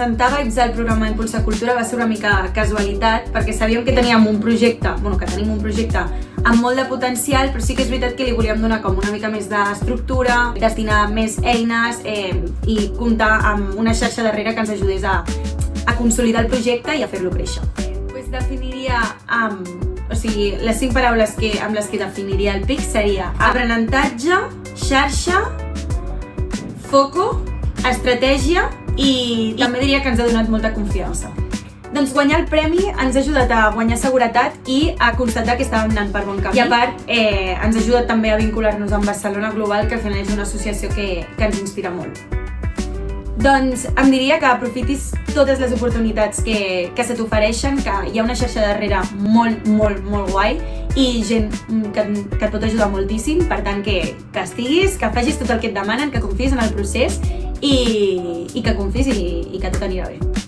presentar Vibes al programa Impulsa Cultura va ser una mica casualitat, perquè sabíem que teníem un projecte, que tenim un projecte amb molt de potencial, però sí que és veritat que li volíem donar com una mica més d'estructura, destinar més eines i comptar amb una xarxa darrere que ens ajudés a consolidar el projecte i a fer-lo créixer. Pues definiria les 5 paraules amb les que definiria el PIC seria aprenentatge, xarxa, foco, estratègia i també diria que ens ha donat molta confiança. Doncs guanyar el premi ens ha ajudat a guanyar seguretat i a constatar que estàvem anant per bon camí. I a part, ens ha ajudat també a vincular-nos amb Barcelona Global, que al final és una associació que ens inspira molt. Doncs em diria que aprofitis totes les oportunitats que se t'ofereixen, que hi ha una xarxa darrere molt, molt, molt guai i gent que et pot ajudar moltíssim, per tant que estiguis, que facis tot el que et demanen, que confiïs en el procés i que confiïs i que tot anirà bé.